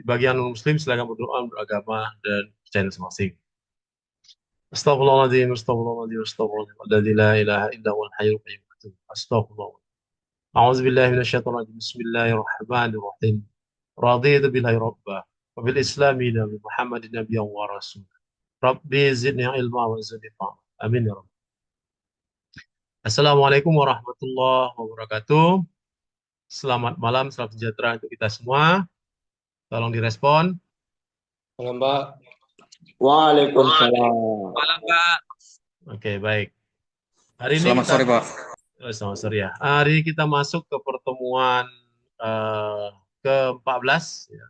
Bagi yang non-muslim silakan berdoa, beragama, dan percaya masing-masing. Astagfirullahaladzim, astagfirullahaladzim, astagfirullahaladzim. Alladzi la ilaha illa huwal hayyul qayyum. Astagfirullah. A'udzu billahi minasyaitonir rajim. Bismillahirrahmanirrahim. Raditu billahi rabba wa bil islami nabi Muhammadin nabiyyan wa rasul. Rabbi zidni ilma wa zidni fahma. Amin ya rabb. Assalamualaikum warahmatullahi wabarakatuh. Selamat malam, salam sejahtera untuk kita semua. Tolong direspon. Halo Mbak. Waalaikumsalam. Malam Pak. Oke, baik. Hari ini Selamat sore, Pak. Selamat sore ya. Hari ini kita masuk ke pertemuan ke-14 ya,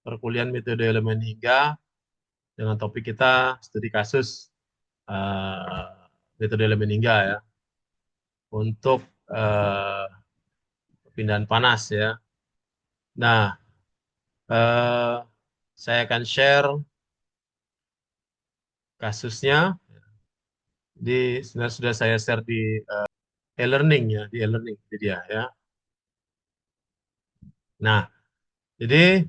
perkuliahan metode elemen hingga dengan topik kita studi kasus metode elemen hingga ya untuk perpindahan panas ya. Nah, saya akan share kasusnya. Sebenarnya sudah saya share di e-learning ya, di e-learning jadi dia ya. Nah, jadi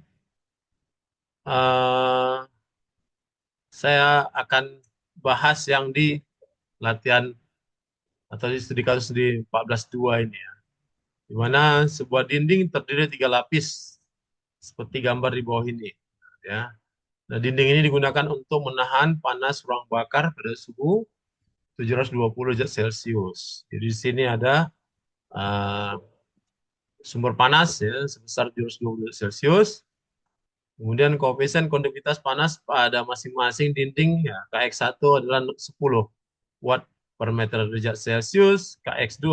saya akan bahas yang di latihan atau di studi kasus di 14.2 ini ya. Di mana sebuah dinding terdiri 3 lapis seperti gambar di bawah ini ya. Nah, dinding ini digunakan untuk menahan panas ruang bakar pada suhu 720 derajat Celcius. Jadi di sini ada sumber panas ya sebesar 720 derajat Celcius. Kemudian koefisien konduktivitas panas pada masing-masing dinding ya, Kx1 adalah 10 watt per meter derajat Celcius, Kx2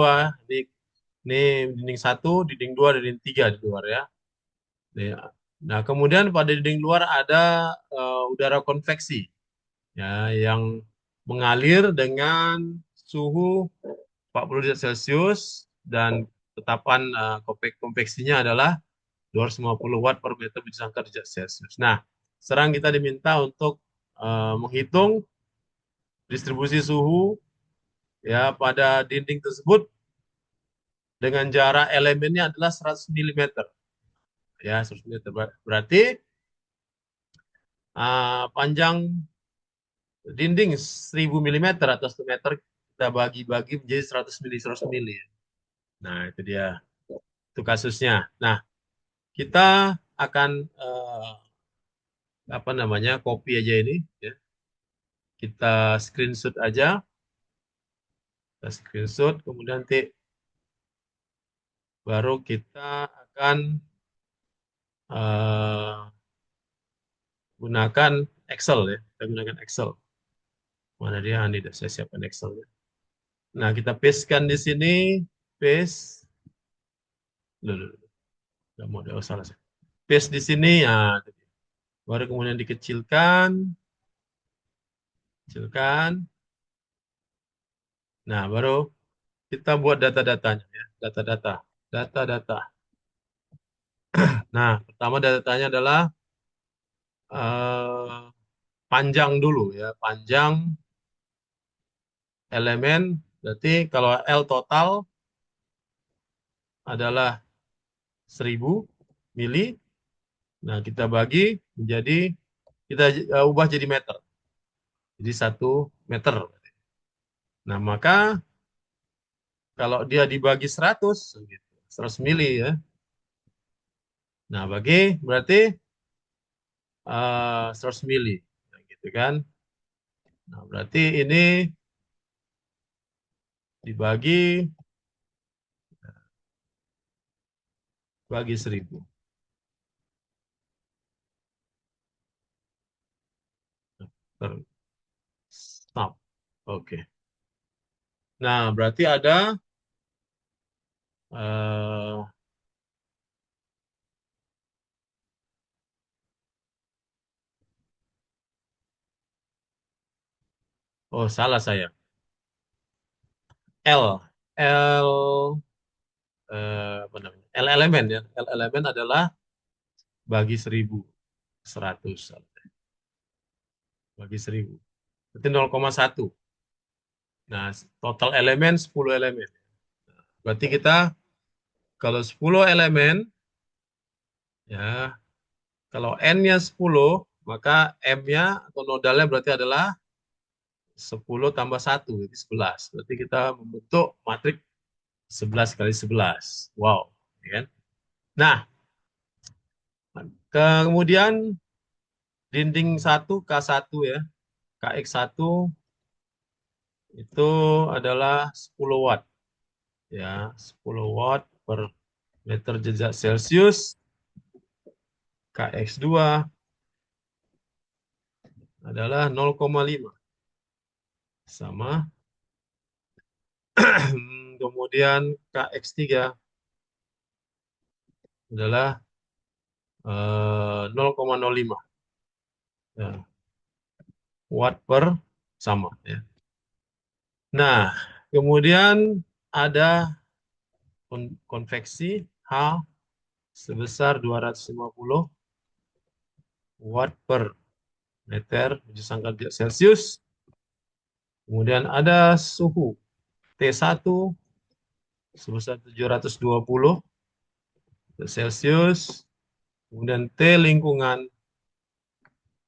ini dinding 1, dinding 2, dinding 3 di luar ya. Nah, kemudian pada dinding luar ada udara konveksi ya yang mengalir dengan suhu 40 derajat Celcius dan tetapan konveksinya adalah 250 watt per meter biji sangkar derajat Celcius. Nah, sekarang kita diminta untuk menghitung distribusi suhu ya pada dinding tersebut dengan jarak elemennya adalah 100 mm. Ya, 100 mm. Berarti panjang dinding 1000 mm atau 1 meter kita bagi-bagi menjadi 100 mili, 100 mili. Nah, itu dia. Itu kasusnya. Nah, kita akan copy aja ini ya. Kita screenshot aja. Kita screenshot kemudian nanti baru kita akan gunakan Excel ya. Kita gunakan Excel. Mana dia? Tidak saya siapkan Excel ya. Nah, kita pastekan di sini, paste. Nggak mau salah. Paste di sini ya. Baru kemudian dikecilkan. Kecilkan. Nah, baru kita buat data-datanya ya, data-data. Nah, pertama data-datanya adalah panjang dulu ya, panjang elemen. Berarti kalau L total adalah 1000 mili. Nah, kita bagi menjadi kita ubah jadi meter. Jadi 1 meter. Nah, maka kalau dia dibagi 100 mili ya. Nah, berarti 100 mili. Nah, gitu kan. Nah, berarti ini dibagi 1000. Stop. Oke. Nah, berarti ada oh, salah saya. L elemen ya. L elemen adalah bagi 1000. 100. Bagi 1000. Berarti 0,1. Nah, total elemen 10 elemen. Berarti kita kalau 10 elemen ya Kalau N-nya 10, maka M-nya atau nodalnya berarti adalah 10 tambah 1, jadi 11. Berarti kita membentuk matriks 11 kali 11. Wow. Ya kan? Nah, kemudian dinding 1 K1 ya. KX1 itu adalah 10 watt. Ya, 10 watt per meter jejak Celcius. KX2 adalah 0,5 sama. Kemudian KX3 adalah 0,05 ya, watt per sama ya. Nah, kemudian ada konveksi H sebesar 250 watt per meter tujuh sangkal derajat Celcius. Kemudian ada suhu T1 sebesar 720 derajat Celcius. Kemudian T lingkungan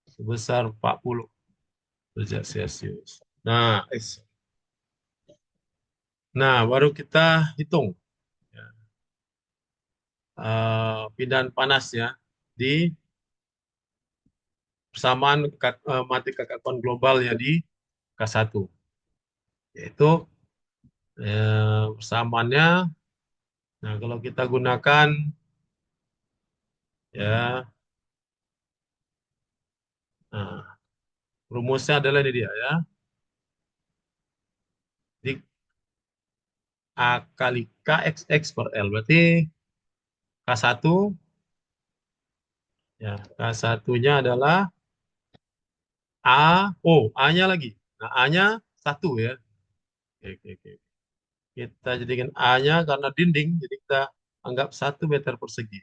sebesar 40 derajat Celcius. Nah, baru kita hitung ya, pindahan panasnya di persamaan matrix kekacauan global ya di K1. Yaitu persamaannya, nah kalau kita gunakan ya, nah, rumusnya adalah ini dia ya, di A kali KXX per L, berarti K1, ya, K1-nya adalah A, oh, A-nya lagi. Nah, A-nya 1 ya. Oke, oke, oke. Kita jadikan A-nya karena dinding, jadi kita anggap 1 meter persegi.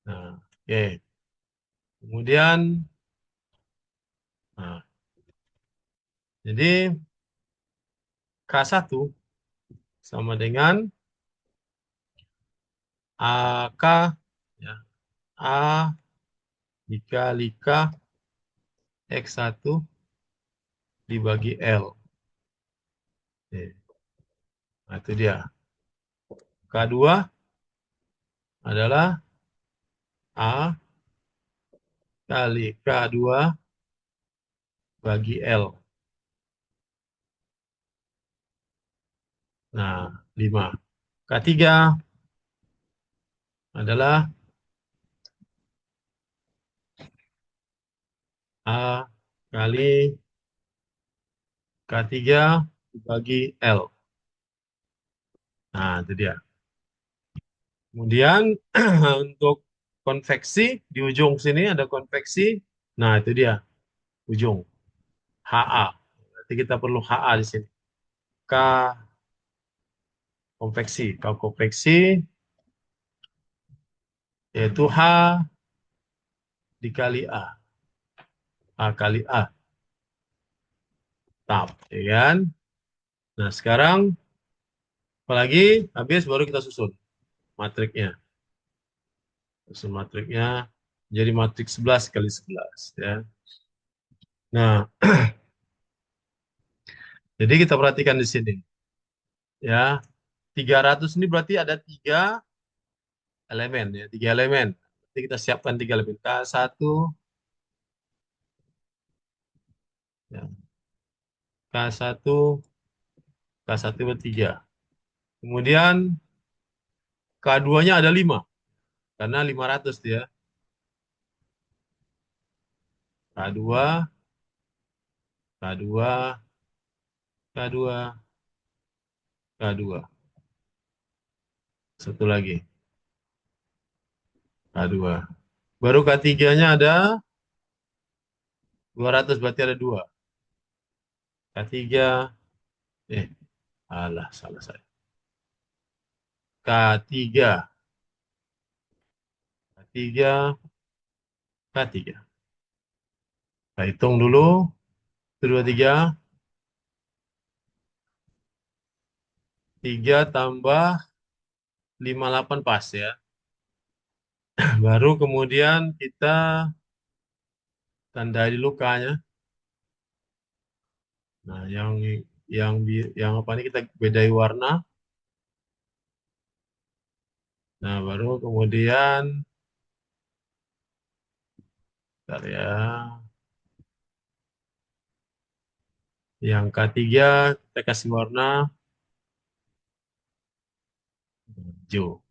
Nah, oke. Kemudian, nah, jadi K1 sama dengan AK ya, A dikali K X1 dibagi L. Oke. Nah, itu dia. K2 adalah A kali K2 bagi L. Nah, 5. K3 adalah A kali K3 dibagi L. Nah, itu dia. Kemudian untuk konveksi, di ujung sini ada konveksi. Nah, itu dia, ujung. HA. Berarti kita perlu HA di sini. K konveksi. K konveksi yaitu H dikali A. A kali A. Tap, ya kan? Nah, sekarang apalagi habis baru kita susun matriknya. Susun matriknya jadi matrik 11 kali 11 ya. Nah, jadi kita perhatikan di sini ya. 300 ini berarti ada 3 elemen ya, 3 elemen. Jadi kita siapkan 3 elemen. K1 ya. K1 K1 bertiga. Kemudian K2-nya ada 5 karena 500 dia. K2 K2 K2 K2. Satu lagi K2. Baru K3-nya ada 200 berarti ada 2. K3 alah salah saya. K3 K3 K3. Kita hitung dulu. 2, 3. 3 tambah 58 pas ya. Baru kemudian kita tandai dulu K-nya. Nah, yang apa ini kita bedai warna. Nah, baru kemudian bentar ya. Yang ketiga kita kasih warna hijau.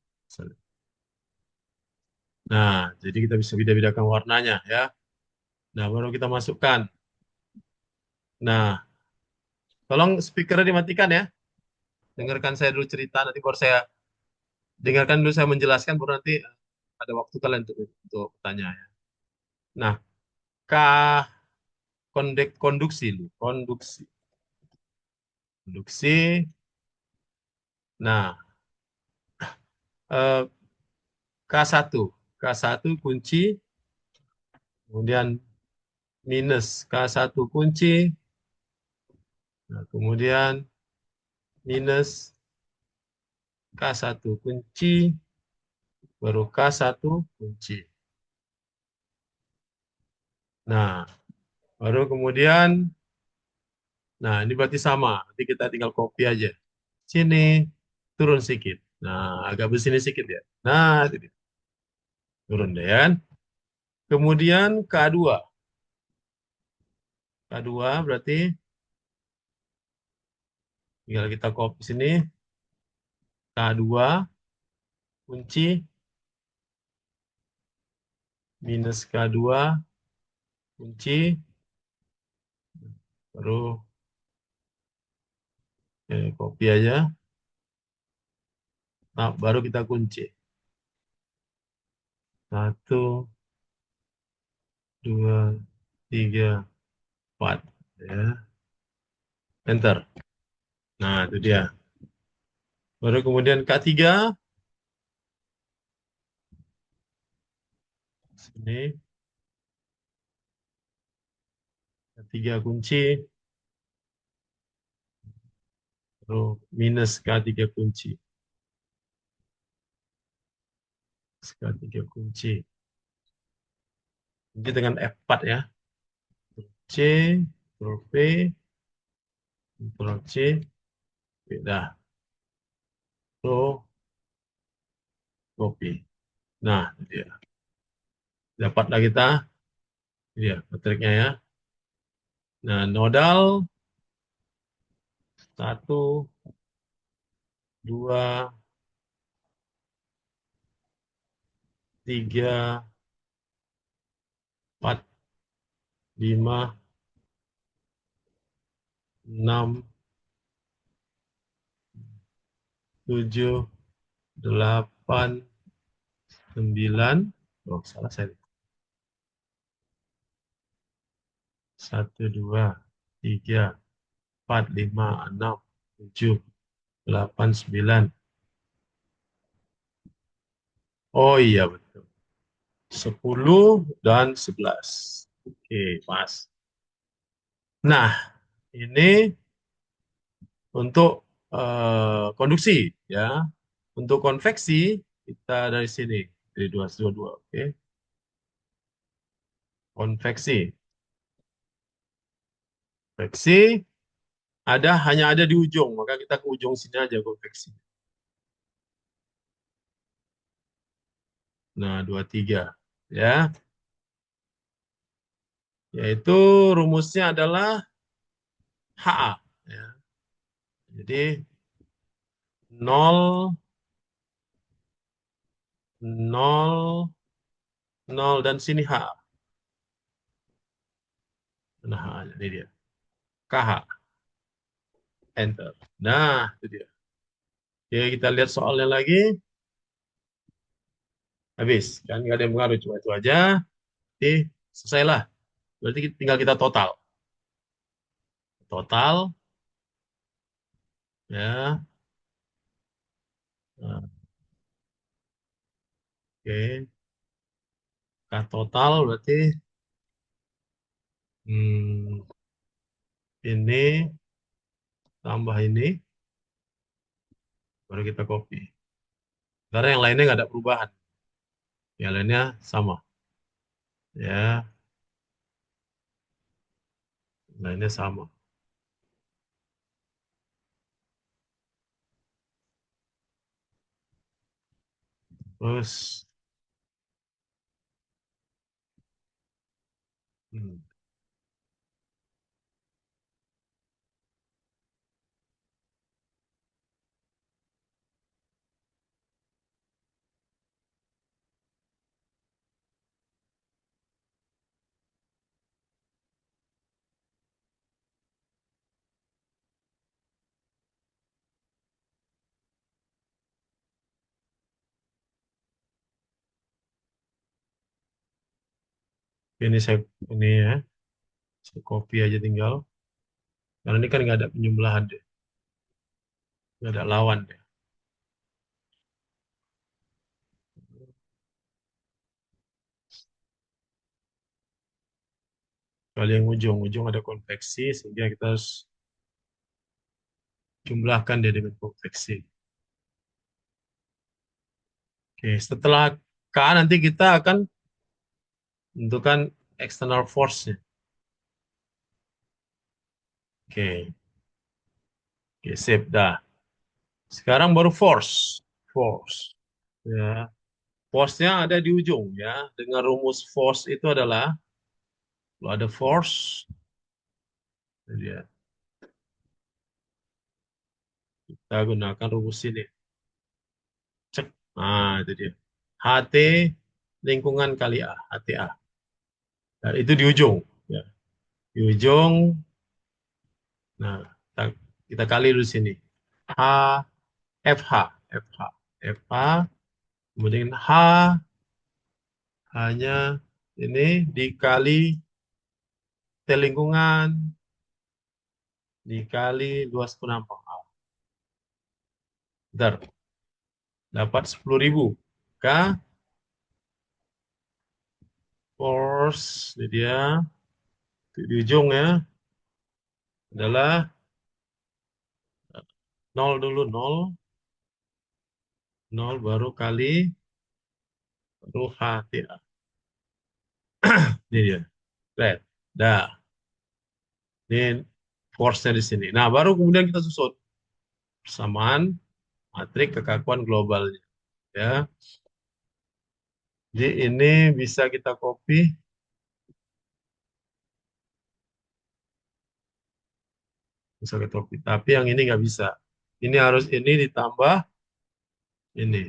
Nah, jadi kita bisa beda-bedakan warnanya ya. Nah, baru kita masukkan. Nah, tolong speakernya dimatikan ya. Dengarkan saya dulu cerita, nanti baru saya dengarkan dulu saya menjelaskan, baru nanti ada waktu kalian untuk tanya ya. Nah, K konduksi, konduksi, konduksi. Nah, eh, K1, K1 kunci, kemudian minus K1 kunci, nah, kemudian minus K1 kunci, baru K1 kunci. Nah, baru kemudian, nah ini berarti sama. Nanti kita tinggal copy aja. Sini, turun sedikit. Nah, agak besini sedikit ya. Nah, itu dia. Turun deh ya kan. Kemudian K2. K2 berarti tinggal kita copy sini. K2 kunci minus K2 kunci, baru copy aja. Nah, baru kita kunci. 1, 2, 3, 4. Ya. Enter. Nah, itu dia. Baru kemudian K3. Sini. K3 kunci. Baru minus K3 kunci. K3 kunci. Kunci dengan F4 ya. C, Ctrl V, Ctrl C. Dah. Tuh, copy. Nah, itu dia. Dapatlah kita. Ini dia metriknya ya. Nah, nodal 1, 2, 3, 4, 5, 6, 7, 8, 9. Oh, salah saya. 1, 2, 3, 4, 5, 6, 7, 8, 9. Oh iya betul. 10 dan 11. Oke, pas. Nah, ini untuk konduksi ya. Untuk konveksi kita dari sini dari 222, oke. Konveksi. Konveksi hanya ada di ujung, maka kita ke ujung sini aja konveksi. Nah, 23 ya. Yaitu rumusnya adalah HA ya. Jadi 0, 0, 0 dan sini H. Nah, ini dia. KH. Enter. Nah, itu dia. Oke, kita lihat soalnya lagi. Habis. Kan nggak ada yang pengaruh. Cuma itu aja. Oke, selesailah. Berarti tinggal kita total. Total. Ya. Nah, oke. K total berarti hmm, ini tambah ini. Baru kita copy. Karena yang lainnya nggak ada perubahan. Yang lainnya sama. Ya, lainnya sama. Terus, hmm, ini saya ini ya, saya copy aja tinggal. Karena ini kan nggak ada penjumlahan deh, nggak ada lawan deh. Kali yang ujung ada konveksi, sehingga kita harus jumlahkan dia dengan konveksi. Oke, setelah K nanti kita akan tentukan external force-nya. Oke, oke, sip, dah. Sekarang baru force. Force. Ya. Force-nya ada di ujung ya. Dengan rumus force itu adalah kalau ada force, jadi ya, kita gunakan rumus ini. Cek. Nah, itu dia. HT lingkungan kali A, HTA. Nah, itu di ujung. Ya. Di ujung, nah, kita kali dulu sini. H, FH, FH, FH, kemudian H hanya ini dikali T lingkungan dikali luas penampang A. Bentar, dapat 10.000. K force, ini dia di ujung ya, adalah nol dulu, nol, nol baru kali baru HTA. Ini dia, red. Dah, ini force-nya di sini. Nah, baru kemudian kita susun persamaan matriks kekakuan globalnya. Ya, jadi ini bisa kita copy, bisa kita copy. Tapi yang ini nggak bisa. Ini harus ini ditambah ini.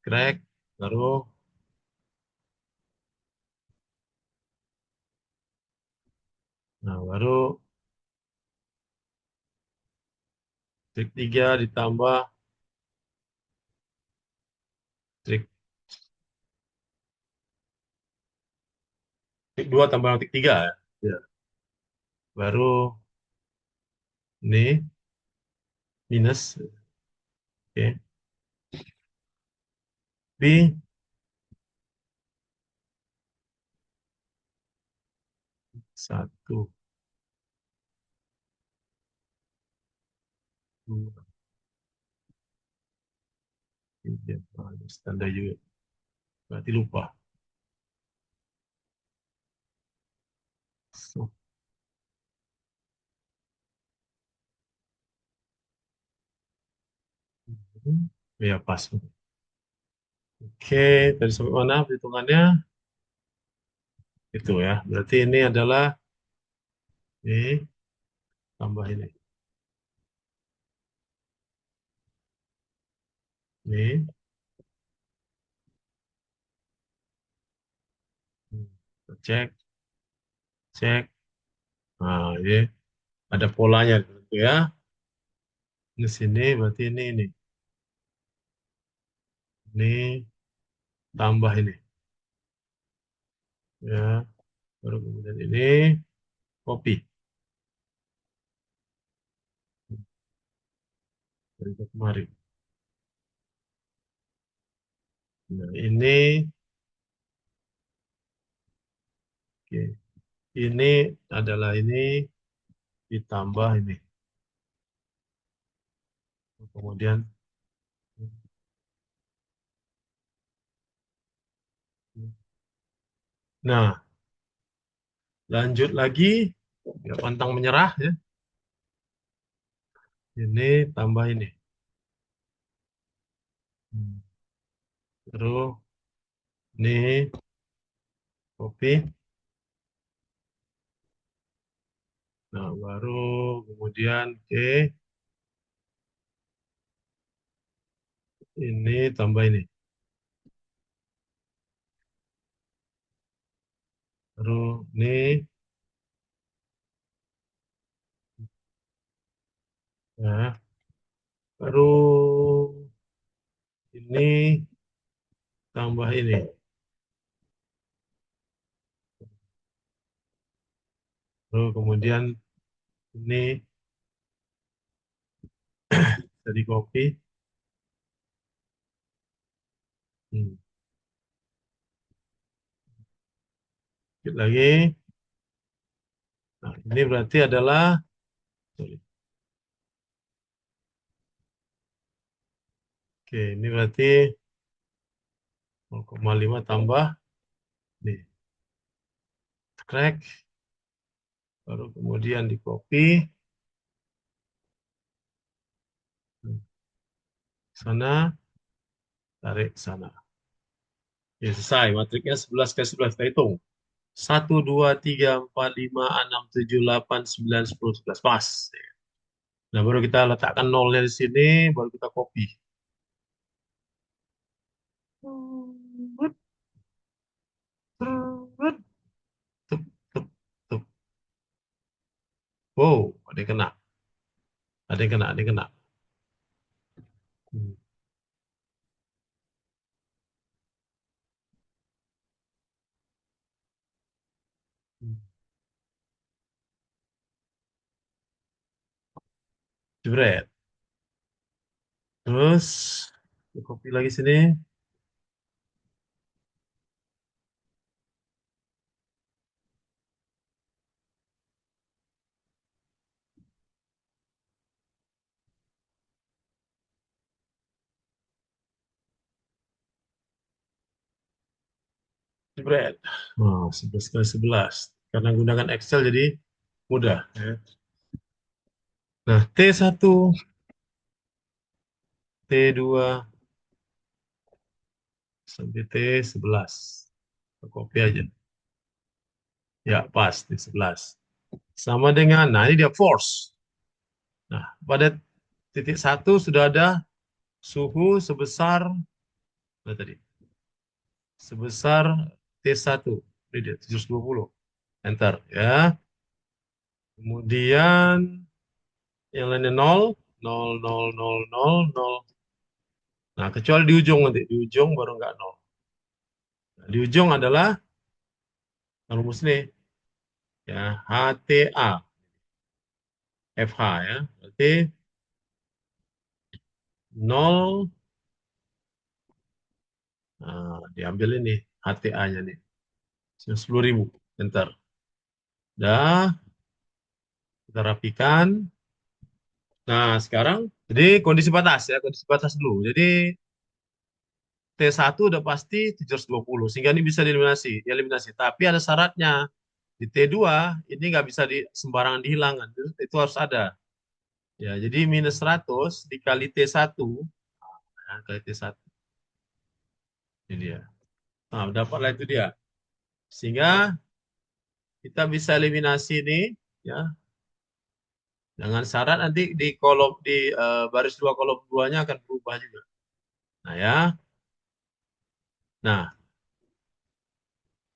Crack, baru, nah baru trik 3 ditambah trik, trik 2 tambah trik 3 ya. Ya. Baru ini minus, oke. B satu, dua, tiga, standar juga. Berarti lupa. So, ya pas. Oke, tadi sampai mana perhitungannya? Itu ya. Berarti ini adalah ini tambah ini. Ini. Kita cek, cek. Nah, ini ada polanya gitu ya. Di sini berarti ini. Ini tambah ini. Ya, baru kemudian ini copy. Dari kemarin. Nah, ini, oke. Ini adalah ini ditambah ini. Kemudian Nah, lanjut lagi. Ya, pantang menyerah ya. Ini tambah ini. Terus ini kopi. Nah, baru kemudian oke. Ini tambah ini. Terus ini. Nah, baru ini tambah ini. Terus kemudian ini jadi kopi. Hmm. Dikit lagi. Nah, ini berarti adalah sorry. Oke, ini berarti 0,5 tambah nih, crack, baru kemudian di copy sana, tarik sana. Ya, selesai. Matriknya 11 kali 11. Kita hitung. 1, 2, 3, 4, 5, 6, 7, 8, 9, 10, 11. Pas. Nah, baru kita letakkan nolnya di sini, baru kita copy. Tup, tup, tup. Wow, ada yang kena. Ada yang kena, ada yang kena. Hmm. Jebret. Terus, copy lagi sini. Jebret. Oh, 11 kali 11. Karena gunakan Excel jadi mudah. Ya. Nah, T1, T2, sampai T11. Copy aja. Ya, pas T11. Sama dengan, nah ini dia force. Nah, pada titik 1 sudah ada suhu sebesar, nah tadi, sebesar T1. Ini dia, 720. Enter, ya. Kemudian, yang lainnya 0, 0, 0, 0, 0, 0. Nah, kecuali di ujung nanti. Di ujung baru nggak 0. Nah, di ujung adalah rumus ini. Ya, HTA, FH ya. Berarti 0, nah, diambil ini HTA-nya nih. 10.000. Enter. Dah, kita rapikan. Nah, sekarang jadi kondisi batas ya, kondisi batas dulu. Jadi T1 udah pasti 720 sehingga ini bisa dieliminasi. Tapi ada syaratnya. Di T2 ini nggak bisa sembarangan dihilangkan. Itu harus ada. Ya, jadi minus 100 dikali T1, nah, kali T1. Ini dia. Nah, dapatlah itu dia. Sehingga kita bisa eliminasi ini ya dengan syarat nanti di kolom baris 2 kolom 2-nya akan berubah juga. Nah, ya. Nah,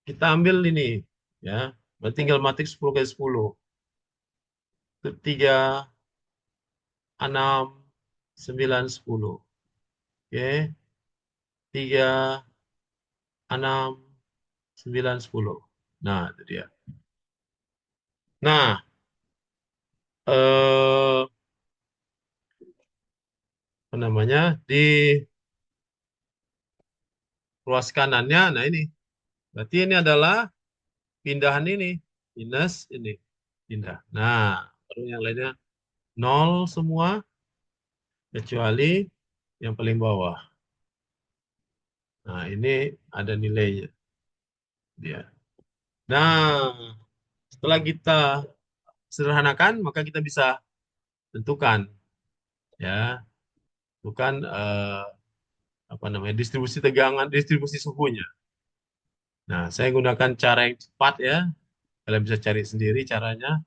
kita ambil ini ya. Berarti tinggal matik 10 kali 10. Itu 3, 6, 9, 10. Oke. 3, 6, 9, 10. Nah, itu dia. Nah, apa namanya? Di ruas kanannya, nah ini. Berarti ini adalah pindahan ini. Minus ini. Pindah. Nah, baru yang lainnya 0 semua, kecuali yang paling bawah. Nah, ini ada nilainya. Dia. Nah, setelah kita sederhanakan, maka kita bisa tentukan, ya, bukan apa namanya, distribusi tegangan, distribusi suhunya. Nah, saya gunakan cara yang cepat ya. Kalian bisa cari sendiri caranya.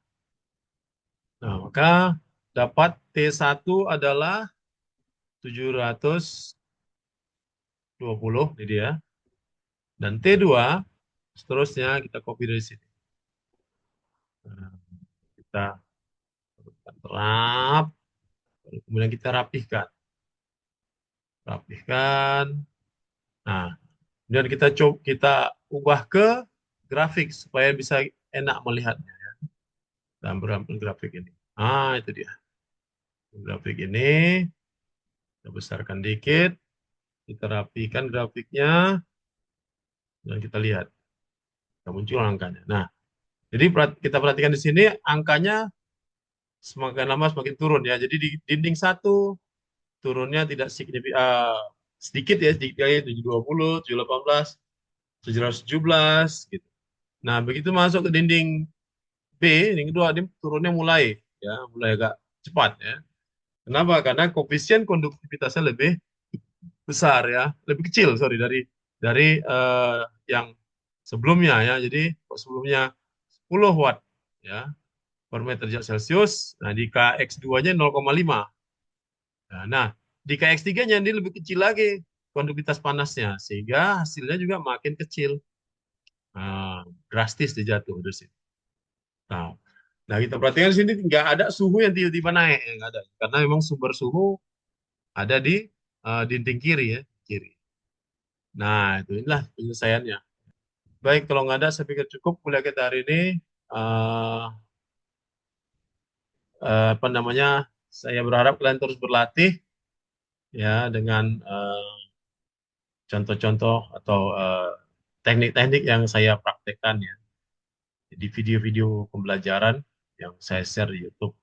Nah, maka dapat T1 adalah 720, ini dia. Dan T2, seterusnya kita copy dari sini. Nah, kita terap, kemudian kita rapihkan. Rapihkan. Nah, kemudian kita coba kita ubah ke grafik supaya bisa enak melihatnya dalam berbagai grafik ini. Ah, itu dia. Grafik ini kita besarkan dikit, kita rapikan grafiknya, dan kita lihat. Kita muncul angkanya. Nah, jadi kita perhatikan di sini angkanya semakin lama semakin turun ya. Jadi di dinding satu turunnya tidak signifikan, sedikit ya, sedikit kali 720, 718, 717 gitu. Nah, begitu masuk ke dinding B, dinding kedua ini turunnya mulai ya, mulai agak cepat ya. Kenapa? Karena koefisien konduktivitasnya lebih besar ya, lebih kecil sorry dari yang sebelumnya ya. Jadi sebelumnya 10 watt ya per meter Celcius. Nah, di KX2-nya 0,5. Nah, di KX3-nya ini lebih kecil lagi konduktivitas panasnya, sehingga hasilnya juga makin kecil. Nah, drastis dia jatuh dari sini. Nah, nah, kita perhatikan di sini nggak ada suhu yang tiba-tiba naik, ya, nggak ada. Karena memang sumber suhu ada di dinding kiri ya, kiri. Nah, inilah penyelesaiannya. Baik, kalau nggak ada, saya pikir cukup kuliah kita hari ini. Eh, apa namanya? Saya berharap kalian terus berlatih ya dengan contoh-contoh atau teknik-teknik yang saya praktekkan ya di video-video pembelajaran yang saya share di YouTube.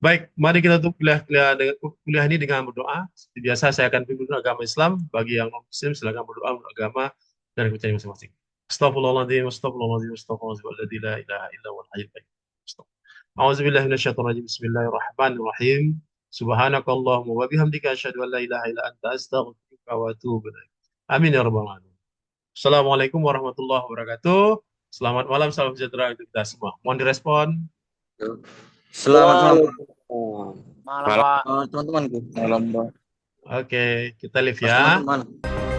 Baik, mari kita tutup kuliah ini dengan berdoa. Seperti biasa, saya akan pimpin agama Islam. Bagi yang non-Muslim, silakan berdoa menurut agama dan kepercayaan masing-masing. Astagfirullahaladzim, astagfirullahaladzim, astagfirullahaladzim, la ilaha illa huwal hayyul qayyum. A'udzubillahi minasyaitonir rajim. Bismillahirrahmanirrahim. Subhanakallahumma wa bihamdika asyhadu an la ilaha illa anta astaghfiruka wa atubu ilaik. Amin ya rabbal alamin. Assalamualaikum warahmatullahi wabarakatuh. Selamat malam, salam sejahtera untuk kita semua. Mohon direspon. Selamat malam Malam, Pak. teman-temanku. Malam, Pak. Oke, kita live Mas ya. teman-teman.